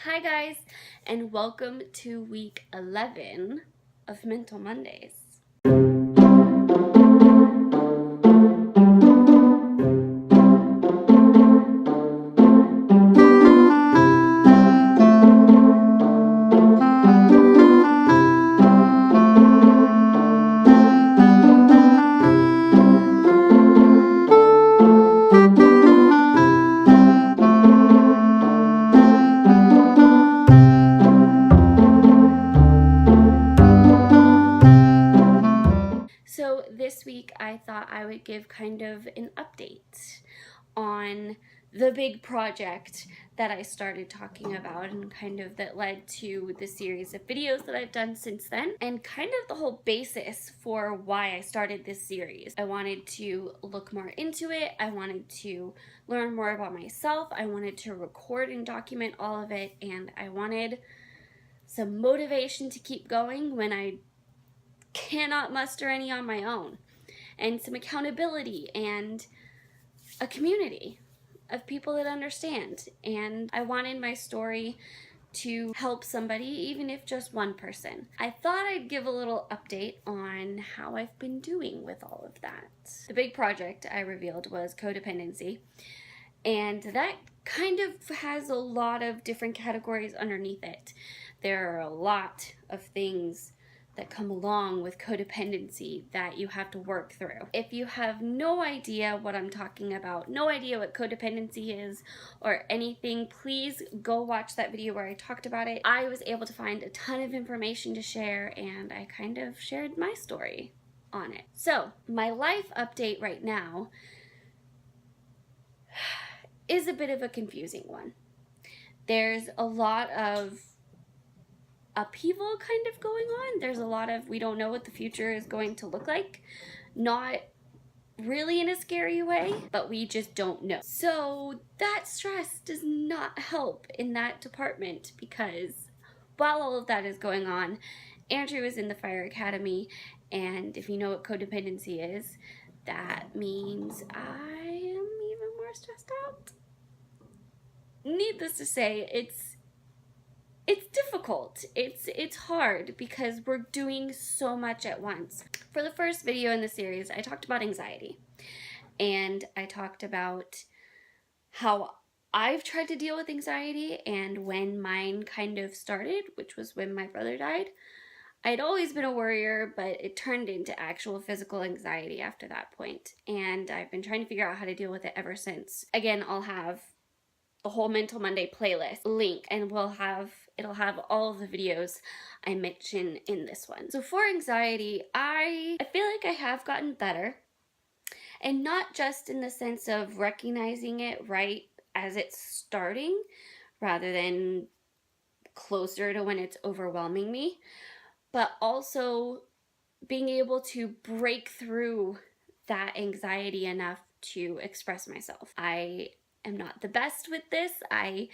Hi guys, and welcome to week 11 of Mental Mondays. So this week I thought I would give kind of an update on the big project that I started talking about and kind of that led to the series of videos that I've done since then, and kind of the whole basis for why I started this series. I wanted to look more into it. I wanted to learn more about myself. I wanted to record and document all of it, and I wanted some motivation to keep going when I cannot muster any on my own, and some accountability and a community of people that understand. And I wanted my story to help somebody, even if just one person. I thought I'd give a little update on how I've been doing with all of that. The big project I revealed was codependency, and that kind of has a lot of different categories underneath it. There are a lot of things that come along with codependency that you have to work through. If you have no idea what I'm talking about, no idea what codependency is or anything, please go watch that video where I talked about it. I was able to find a ton of information to share, and I kind of shared my story on it. So my life update right now is a bit of a confusing one. There's a lot of upheaval kind of going on. There's a lot of, we don't know what the future is going to look like. Not really in a scary way, but we just don't know. So that stress does not help in that department, because while all of that is going on, Andrew is in the fire academy, and if you know what codependency is, that means I am even more stressed out. Needless to say, it's difficult. It's hard because we're doing so much at once. For the first video in the series, I talked about anxiety, and I talked about how I've tried to deal with anxiety, and when mine kind of started, which was when my brother died. I'd always been a worrier, but it turned into actual physical anxiety after that point, and I've been trying to figure out how to deal with it ever since. Again, I'll have the whole Mental Monday playlist link, and it'll have all of the videos I mention in this one. So for anxiety, I feel like I have gotten better, and not just in the sense of recognizing it right as it's starting rather than closer to when it's overwhelming me, but also being able to break through that anxiety enough to express myself. I am not the best with this. I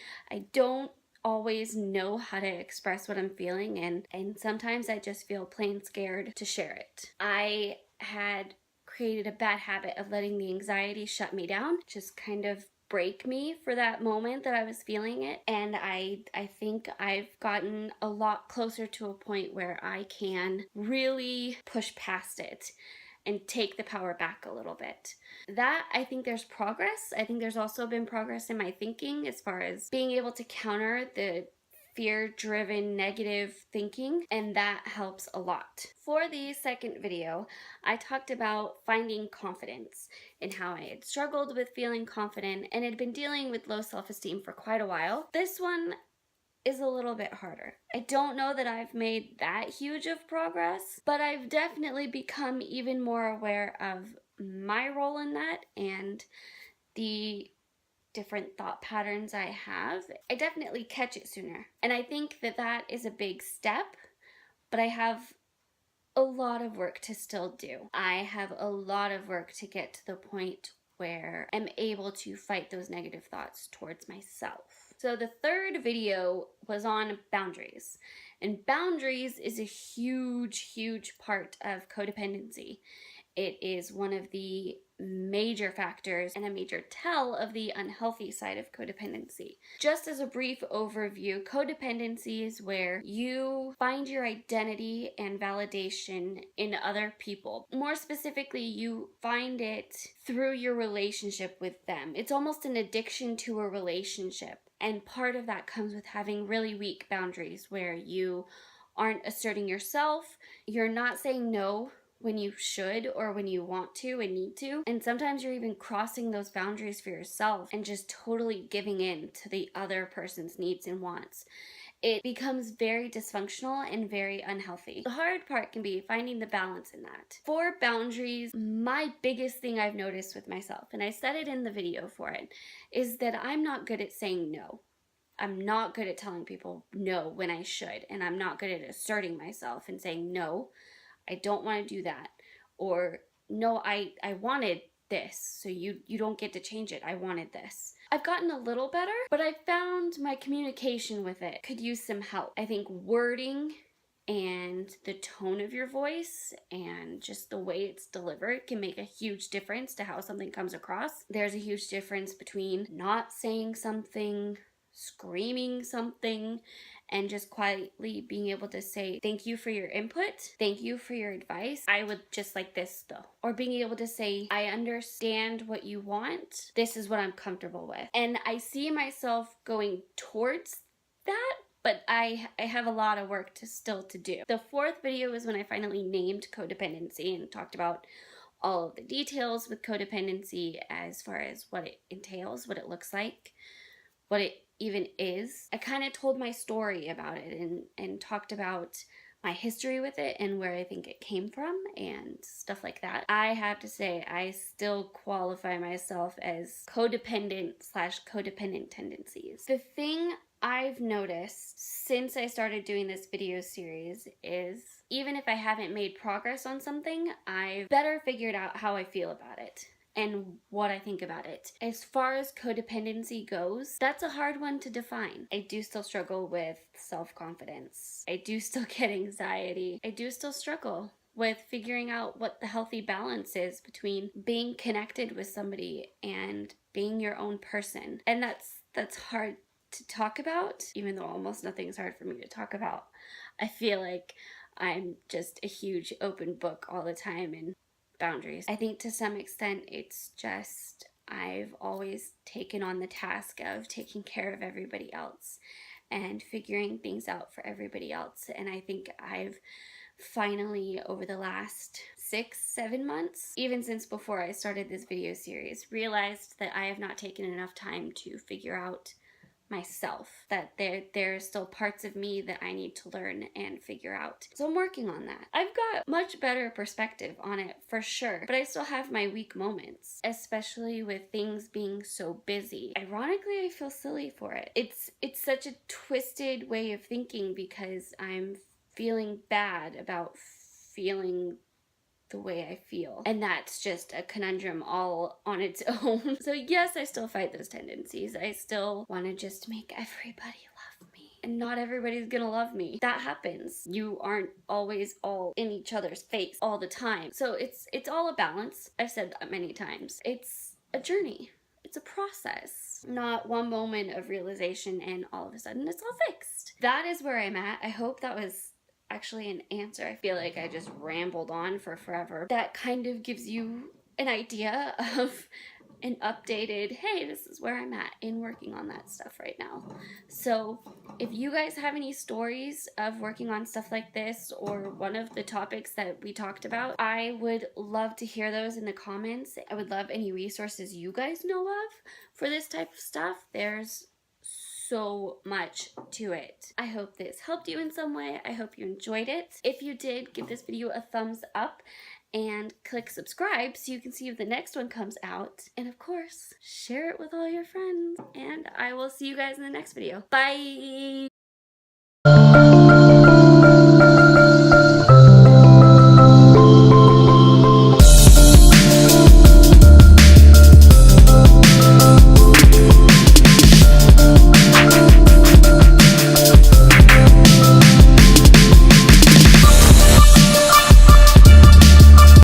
don't always know how to express what I'm feeling, and sometimes I just feel plain scared to share it. I had created a bad habit of letting the anxiety shut me down, just kind of break me for that moment that I was feeling it, and I think I've gotten a lot closer to a point where I can really push past it and take the power back a little bit. That, I think there's progress. I think there's also been progress in my thinking as far as being able to counter the fear-driven negative thinking, and that helps a lot. For the second video, I talked about finding confidence and how I had struggled with feeling confident and had been dealing with low self-esteem for quite a while. This one is a little bit harder. I don't know that I've made that huge of progress, but I've definitely become even more aware of my role in that and the different thought patterns I have. I definitely catch it sooner, and I think that that is a big step, but I have a lot of work to still do. I have a lot of work to get to the point where I'm able to fight those negative thoughts towards myself. So the third video was on boundaries, and boundaries is a huge part of codependency. It is one of the major factors and a major tell of the unhealthy side of codependency. Just as a brief overview, codependency is where you find your identity and validation in other people. More specifically, you find it through your relationship with them. It's almost an addiction to a relationship. And part of that comes with having really weak boundaries where you aren't asserting yourself, you're not saying no when you should or when you want to and need to. And sometimes you're even crossing those boundaries for yourself and just totally giving in to the other person's needs and wants. It becomes very dysfunctional and very unhealthy. The hard part can be finding the balance in that. For boundaries, my biggest thing I've noticed with myself, and I said it in the video for it, is that I'm not good at saying no. I'm not good at telling people no when I should, and I'm not good at asserting myself and saying no, I don't want to do that, or no, I wanted this, so you don't get to change it. I wanted this. I've gotten a little better, but I found my communication with it could use some help. I think wording and the tone of your voice and just the way it's delivered can make a huge difference to how something comes across. There's a huge difference between not saying something, screaming something, and just quietly being able to say, thank you for your input, thank you for your advice, I would just like this though. Or being able to say, I understand what you want, this is what I'm comfortable with. And I see myself going towards that, but I have a lot of work still to do. The fourth video is when I finally named codependency and talked about all of the details with codependency as far as what it entails, what it looks like, what it even is. I kind of told my story about it and talked about my history with it and where I think it came from and stuff like that. I have to say, I still qualify myself as codependent/codependent tendencies. The thing I've noticed since I started doing this video series is even if I haven't made progress on something, I've better figured out how I feel about it and what I think about it. As far as codependency goes, that's a hard one to define. I do still struggle with self-confidence. I do still get anxiety. I do still struggle with figuring out what the healthy balance is between being connected with somebody and being your own person. And that's hard to talk about, even though almost nothing's hard for me to talk about. I feel like I'm just a huge open book all the time and boundaries. I think to some extent it's just I've always taken on the task of taking care of everybody else and figuring things out for everybody else. And I think I've finally, over the last 6-7 months, even since before I started this video series, realized that I have not taken enough time to figure out myself, that there are still parts of me that I need to learn and figure out. So I'm working on that. I've got much better perspective on it for sure, but I still have my weak moments, especially with things being so busy. Ironically, I feel silly for it. It's such a twisted way of thinking because I'm feeling bad about feeling the way I feel. And that's just a conundrum all on its own. So yes, I still fight those tendencies. I still want to just make everybody love me. And not everybody's gonna love me. That happens. You aren't always all in each other's face all the time. So it's all a balance. I've said that many times. It's a journey. It's a process. Not one moment of realization and all of a sudden it's all fixed. That is where I'm at. I hope that was actually an answer. I feel like I just rambled on for forever. That kind of gives you an idea of an updated, hey, this is where I'm at in working on that stuff right now. So if you guys have any stories of working on stuff like this or one of the topics that we talked about, I would love to hear those in the comments. I would love any resources you guys know of for this type of stuff. There's so much to it. I hope this helped you in some way. I hope you enjoyed it. If you did, give this video a thumbs up and click subscribe so you can see if the next one comes out. And of course, share it with all your friends. And I will see you guys in the next video. Bye!